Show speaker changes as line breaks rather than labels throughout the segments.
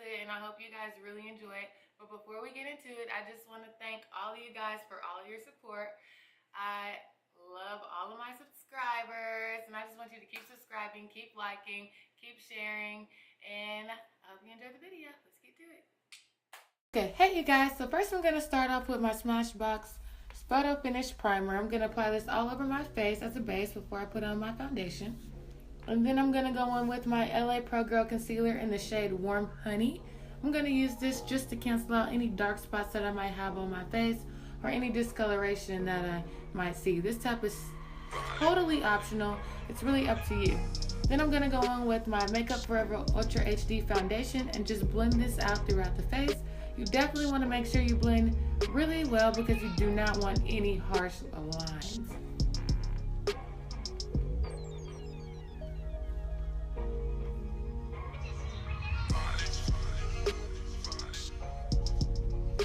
it, and I hope you guys really enjoy it. But before we get into it, I just want to thank all of you guys for all of your support. I love all of my subscribers, and I just want you to keep subscribing, keep liking, keep sharing, and I hope you enjoy the video. Let's get to it. Okay, hey you guys, so first I'm going to start off with my Smashbox Photo Finish Primer. I'm going to apply this all over my face as a base before I put on my foundation. And then I'm going to go in with my LA Pro Girl Concealer in the shade Warm Honey. I'm going to use this just to cancel out any dark spots that I might have on my face or any discoloration that I might see. This type is totally optional. It's really up to you. Then I'm going to go in with my Makeup Forever Ultra HD Foundation and just blend this out throughout the face. You definitely want to make sure you blend really well because you do not want any harsh lines.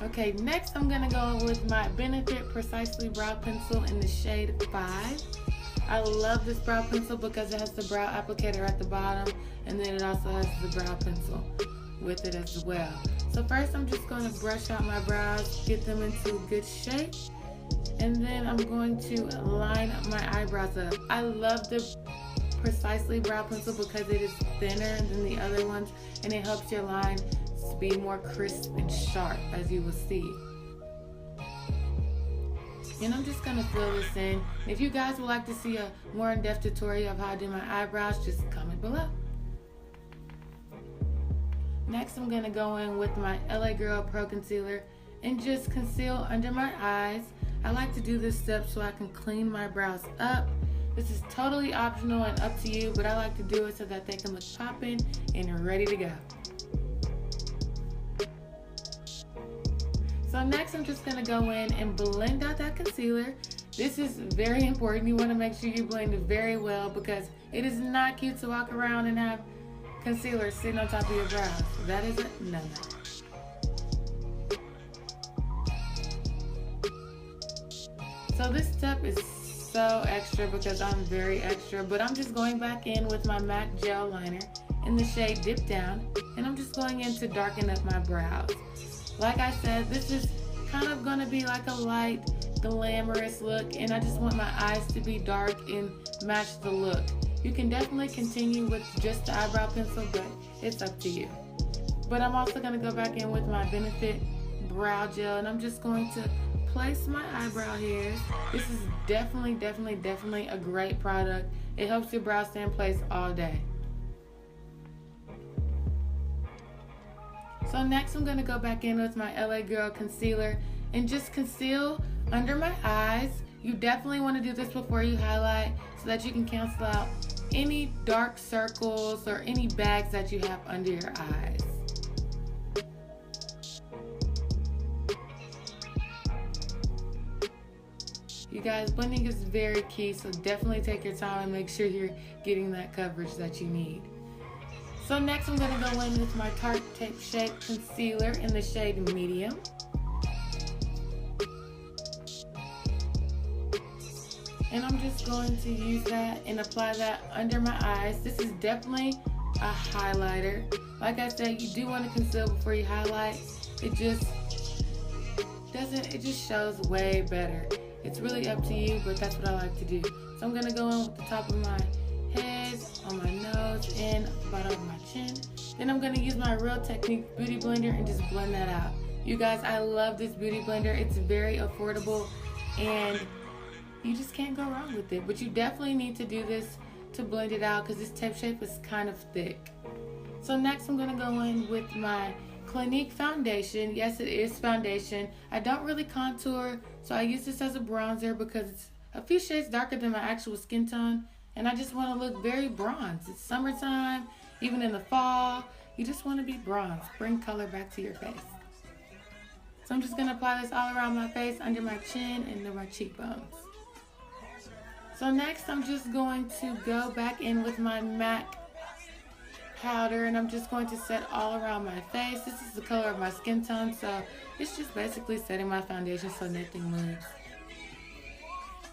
Okay, next I'm going to go with my Benefit Precisely Brow Pencil in the shade 5. I love this brow pencil because it has the brow applicator at the bottom, and then it also has the brow pencil with it as well. So first I'm just going to brush out my brows, get them into good shape, and then I'm going to line my eyebrows up. I love the Precisely Brow Pencil because it is thinner than the other ones, and it helps your line be more crisp and sharp, as you will see. And I'm just going to fill this in. If you guys would like to see a more in-depth tutorial of how I do my eyebrows, just comment below. Next, I'm going to go in with my LA Girl Pro Concealer and just conceal under my eyes. I like to do this step so I can clean my brows up. This is totally optional and up to you, but I like to do it so that they can look popping and ready to go. So next, I'm just going to go in and blend out that concealer. This is very important. You want to make sure you blend it very well because it is not cute to walk around and have concealer sitting on top of your brows. That is a no-no. So this step is so extra because I'm very extra, but I'm just going back in with my MAC Gel Liner in the shade Dip Down, and I'm just going in to darken up my brows. Like I said, this is kind of going to be like a light, glamorous look, and I just want my eyes to be dark and match the look. You can definitely continue with just the eyebrow pencil, but it's up to you. But I'm also going to go back in with my Benefit Brow Gel, and I'm just going to place my eyebrow hairs. This is definitely a great product. It helps your brows stay in place all day. So next I'm going to go back in with my LA Girl Concealer and just conceal under my eyes. You definitely want to do this before you highlight so that you can cancel out any dark circles or any bags that you have under your eyes. You guys, blending is very key, so definitely take your time and make sure you're getting that coverage that you need. So next I'm going to go in with my Tarte Shape Concealer in the shade Medium. And I'm just going to use that and apply that under my eyes. This is definitely a highlighter. Like I said, you do want to conceal before you highlight. It just shows way better. It's really up to you, but that's what I like to do. So I'm going to go in with the top of my head, on my nose, and the bottom of my chin. Then I'm going to use my Real Technique Beauty Blender and just blend that out. You guys, I love this beauty blender. It's very affordable and you just can't go wrong with it. But you definitely need to do this to blend it out because this tape shape is kind of thick. So next I'm going to go in with my Clinique foundation. Yes, it is foundation. I don't really contour, so I use this as a bronzer because it's a few shades darker than my actual skin tone. And I just want to look very bronze. It's summertime, even in the fall. You just want to be bronze. Bring color back to your face. So I'm just going to apply this all around my face, under my chin, and under my cheekbones. So next I'm just going to go back in with my MAC powder, and I'm just going to set all around my face. This is the color of my skin tone, so it's just basically setting my foundation so nothing moves.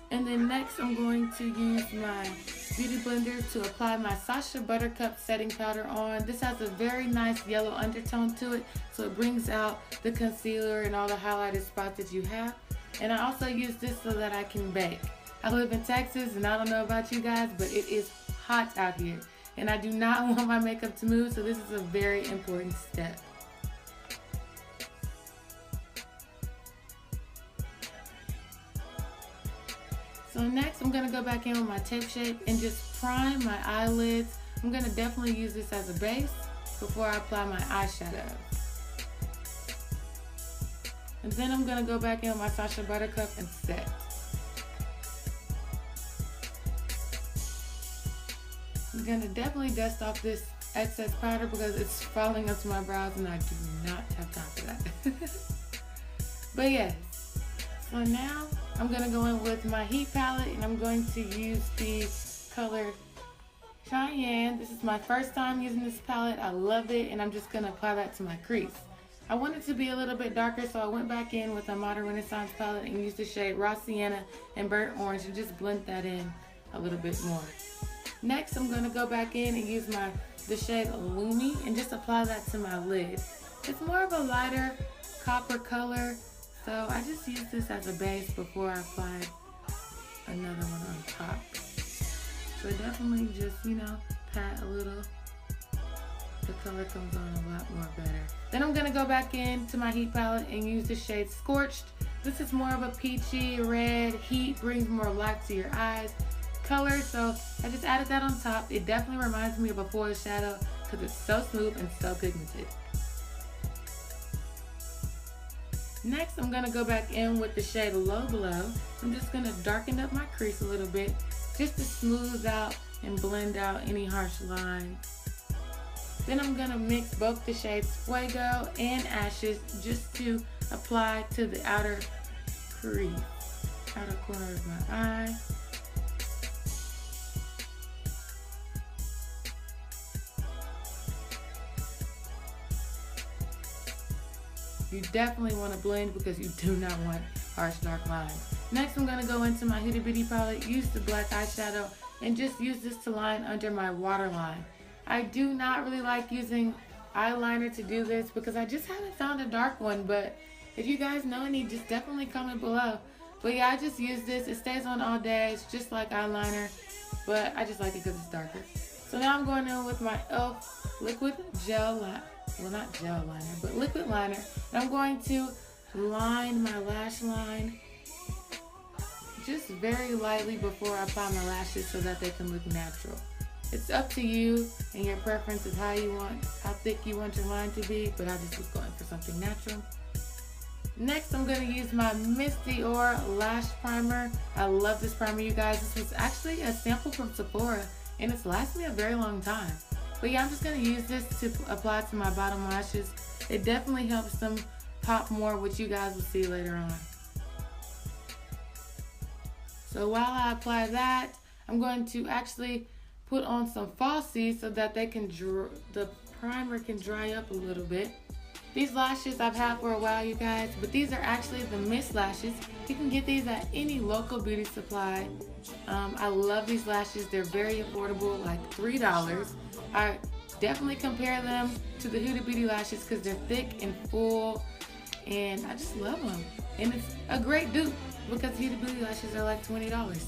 And then next I'm going to use my Beauty Blender to apply my Sasha Buttercup setting powder on. This has a very nice yellow undertone to it, so it brings out the concealer and all the highlighted spots that you have. And I also use this so that I can bake. I live in Texas and I don't know about you guys, but it is hot out here. And I do not want my makeup to move, so this is a very important step. So next I'm gonna go back in with my Tape Shape and just prime my eyelids. I'm gonna definitely use this as a base before I apply my eyeshadow. And then I'm gonna go back in with my Sasha Buttercup and set. I'm gonna definitely dust off this excess powder because it's falling onto my brows and I do not have time for that. But yes, so now I'm gonna go in with my heat palette and I'm going to use the color Cheyenne. This is my first time using this palette. I love it and I'm just gonna apply that to my crease. I want it to be a little bit darker, so I went back in with a Modern Renaissance palette and used the shade Raw Sienna and Burnt Orange and just blend that in a little bit more. Next, I'm gonna go back in and use the shade Lumi and just apply that to my lid. It's more of a lighter copper color, so I just use this as a base before I apply another one on top. So definitely just, pat a little. The color comes on a lot more better. Then I'm gonna go back into my heat palette and use the shade Scorched. This is more of a peachy red. Heat brings more light to your eyes color, so I just added that on top. It definitely reminds me of a foreshadow because it's so smooth and so pigmented. Next, I'm gonna go back in with the shade Low Glow. I'm just gonna darken up my crease a little bit just to smooth out and blend out any harsh lines. Then I'm gonna mix both the shades Fuego and Ashes just to apply to the outer crease, outer corner of my eye. You definitely want to blend because you do not want harsh dark lines. Next, I'm going to go into my Huda Beauty palette, use the black eyeshadow, and just use this to line under my waterline. I do not really like using eyeliner to do this because I just haven't found a dark one, but if you guys know any, just definitely comment below. But yeah, I just use this. It stays on all day. It's just like eyeliner, but I just like it because it's darker. So now I'm going in with my e.l.f. liquid gel liner. Well, not gel liner, but liquid liner. And I'm going to line my lash line just very lightly before I apply my lashes so that they can look natural. It's up to you and your preference of how thick you want your line to be, but I just was going for something natural. Next, I'm going to use my Miss Dior Lash Primer. I love this primer, you guys. This was actually a sample from Sephora, and it's lasted me a very long time. But yeah, I'm just going to use this to apply to my bottom lashes. It definitely helps them pop more, which you guys will see later on. So while I apply that, I'm going to actually put on some falsies so that the primer can dry up a little bit. These lashes I've had for a while, you guys, but these are actually the Mist lashes. You can get these at any local beauty supply. I love these lashes. They're very affordable, like $3. I definitely compare them to the Huda Beauty lashes because they're thick and full, and I just love them. And it's a great dupe because Huda Beauty lashes are like $20.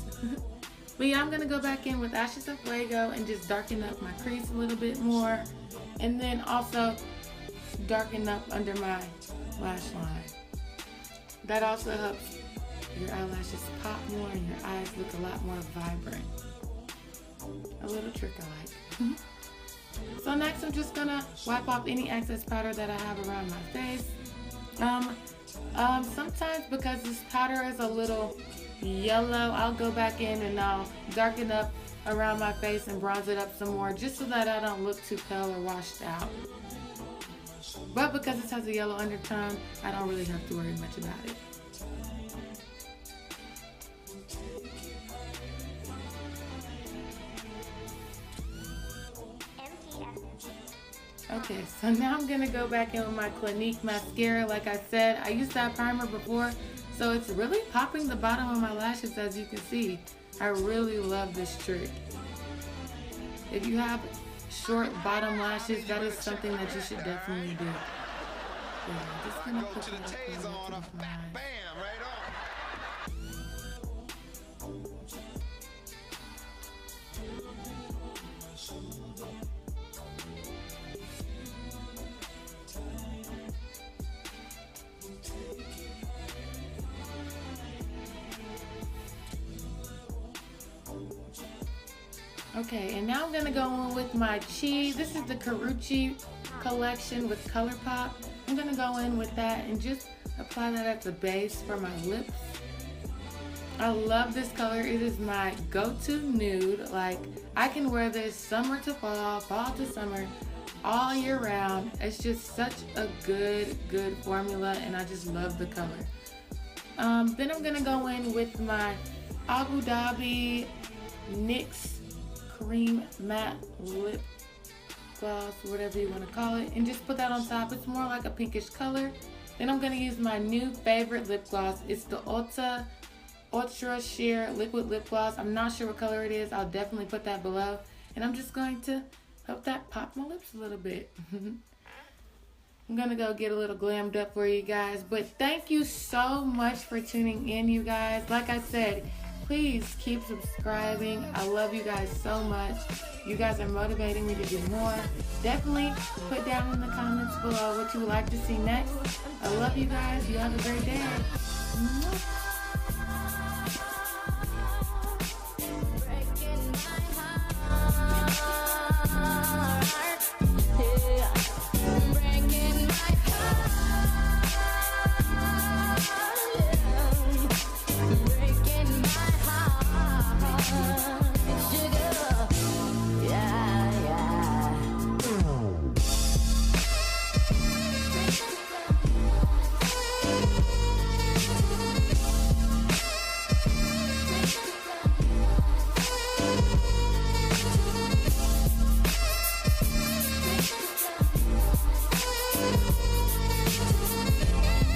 But yeah, I'm gonna go back in with Ashes of Fuego and just darken up my crease a little bit more, and then also darken up under my lash line. That also helps your eyelashes pop more and your eyes look a lot more vibrant. A little trick I like. So next I'm just gonna wipe off any excess powder that I have around my face. Sometimes because this powder is a little yellow, I'll go back in and I'll darken up around my face and bronze it up some more just so that I don't look too pale or washed out. But because this has a yellow undertone, I don't really have to worry much about it. Okay, so now I'm gonna go back in with my Clinique mascara. Like I said, I used that primer before, So it's really popping the bottom of my lashes, as you can see. I really love this trick. If you have short bottom lashes, that is something that you should definitely do. Yeah, I'm just gonna put that on my eyes. Okay, and now I'm gonna go in with my cheese. This is the Karuchi collection with ColourPop. I'm gonna go in with that and just apply that as the base for my lips. I love this color. It is my go-to nude. Like, I can wear this summer to fall, fall to summer, all year round. It's just such a good formula, and I just love the color. Then I'm gonna go in with my Abu Dhabi NYX Cream Matte Lip Gloss, whatever you want to call it, and just put that on top. It's more like a pinkish color. Then I'm going to use my new favorite lip gloss. It's the Ulta Ultra Sheer Liquid Lip Gloss. I'm not sure what color it is. I'll definitely put that below. And I'm just going to help that pop my lips a little bit. I'm going to go get a little glammed up for you guys. But thank you so much for tuning in, you guys. Like I said, please keep subscribing. I love you guys so much. You guys are motivating me to do more. Definitely put down in the comments below what you would like to see next. I love you guys. You have a great day.